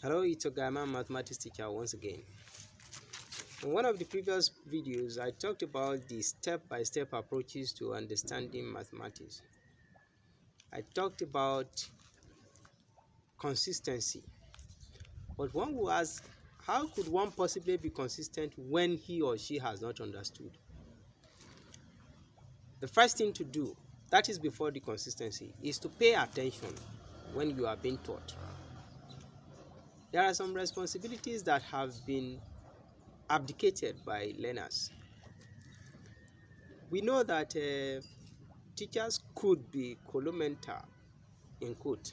Hello, it's Ogama, mathematics teacher once again. In one of the previous videos, I talked about the step-by-step approaches to understanding mathematics. I talked about consistency, but one will ask, how could one possibly be consistent when he or she has not understood? The first thing to do, that is before the consistency, is to pay attention when you are being taught. There are some responsibilities that have been abdicated by learners. We know that teachers could be colomental in quote,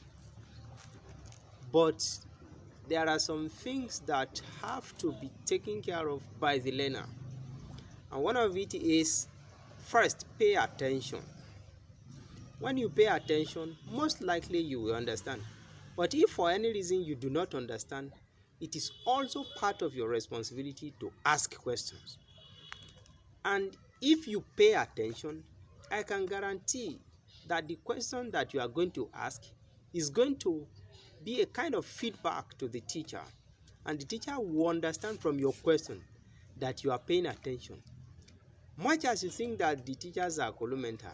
but there are some things that have to be taken care of by the learner, and one of it is first pay attention. When you pay attention, most likely you will understand, but if for any reason you do not understand, it is also part of your responsibility to ask questions. And if you pay attention, I can guarantee that the question that you are going to ask is going to be a kind of feedback to the teacher, and the teacher will understand from your question that you are paying attention. Much as you think that the teachers are colomental,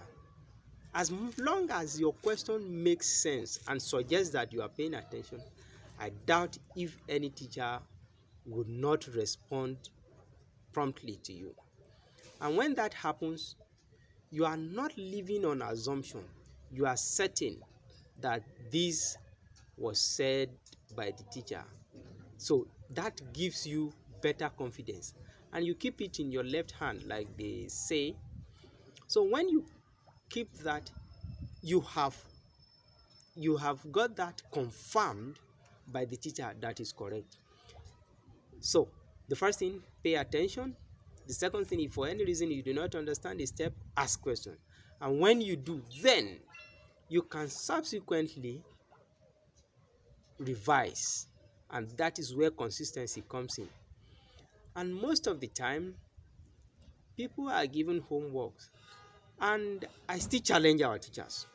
as long as your question makes sense and suggests that you are paying attention, I doubt if any teacher would not respond promptly to you. And when that happens, you are not living on assumption. You are certain that this was said by the teacher. So that gives you better confidence. And you keep it in your left hand, like they say. So when you keep that, you have got that confirmed by the teacher that is correct. So the first thing, pay attention. The second thing, if for any reason you do not understand a step, ask questions. And when you do, then you can subsequently revise, and that is where consistency comes in. And most of the time, people are given homeworks, and I still challenge our teachers.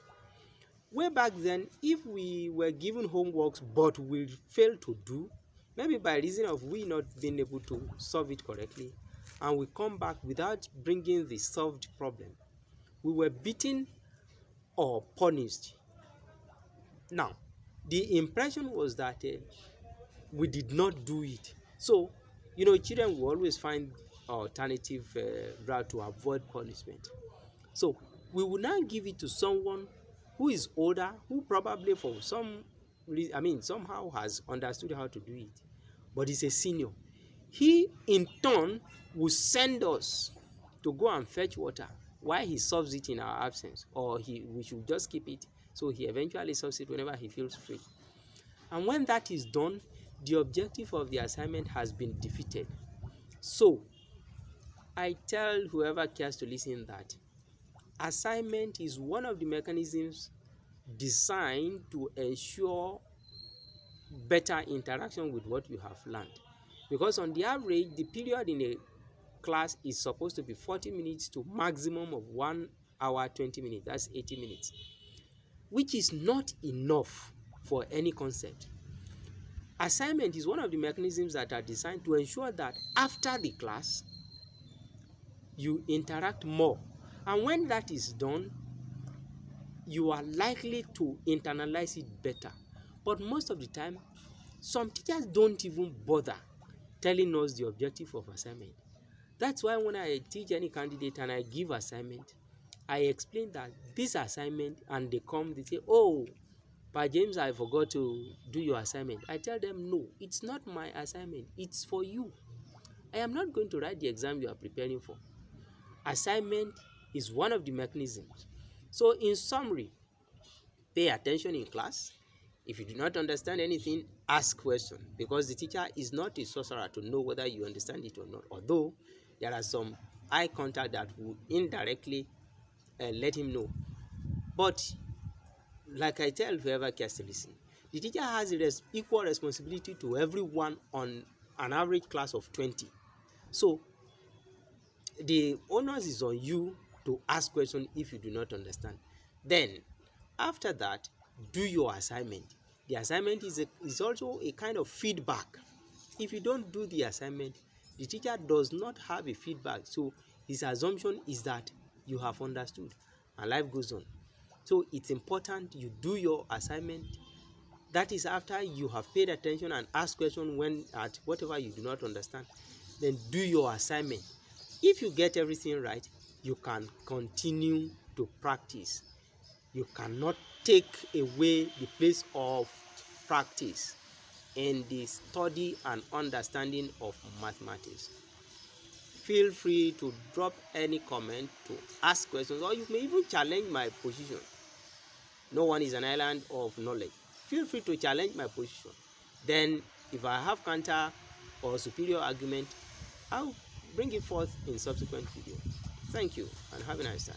Way back then, if we were given homeworks but we failed to do, maybe by reason of we not being able to solve it correctly, and we come back without bringing the solved problem, we were beaten or punished. Now, the impression was that we did not do it. So, children will always find alternative route to avoid punishment. So, we will now give it to someone who is older, who probably for some reason, somehow has understood how to do it, but is a senior. He, in turn, will send us to go and fetch water while he solves it in our absence, or we should just keep it, so he eventually solves it whenever he feels free. And when that is done, the objective of the assignment has been defeated. So I tell whoever cares to listen that assignment is one of the mechanisms designed to ensure better interaction with what you have learned, because on the average the period in a class is supposed to be 40 minutes to maximum of 1 hour 20 minutes. That's 80 minutes, which is not enough for any concept. Assignment is one of the mechanisms that are designed to ensure that after the class you interact more, and when that is done, you are likely to internalize it better. But most of the time, some teachers don't even bother telling us the objective of assignment. That's why when I teach any candidate and I give assignment, I explain that this assignment, and they come, they say, oh, Pa James, I forgot to do your assignment. I tell them, no, it's not my assignment, it's for you. I am not going to write the exam you are preparing for. Assignment is one of the mechanisms. So in summary, pay attention in class. If you do not understand anything, ask questions, because the teacher is not a sorcerer to know whether you understand it or not, although there are some eye contact that will indirectly let him know. But like I tell whoever cares to listen, the teacher has equal responsibility to everyone on an average class of 20. So the onus is on you to ask questions if you do not understand. Then after that, do your assignment. The assignment is also a kind of feedback. If you don't do the assignment, the teacher does not have a feedback. So his assumption is that you have understood, and life goes on. So it's important you do your assignment. That is after you have paid attention and asked questions when at whatever you do not understand. Then do your assignment. If you get everything right, you can continue to practice. You cannot take away the place of practice in the study and understanding of mathematics. Feel free to drop any comment, to ask questions, or you may even challenge my position. No one is an island of knowledge. Feel free to challenge my position. Then, if I have counter or superior argument, I'll bring it forth in subsequent video. Thank you and have a nice time.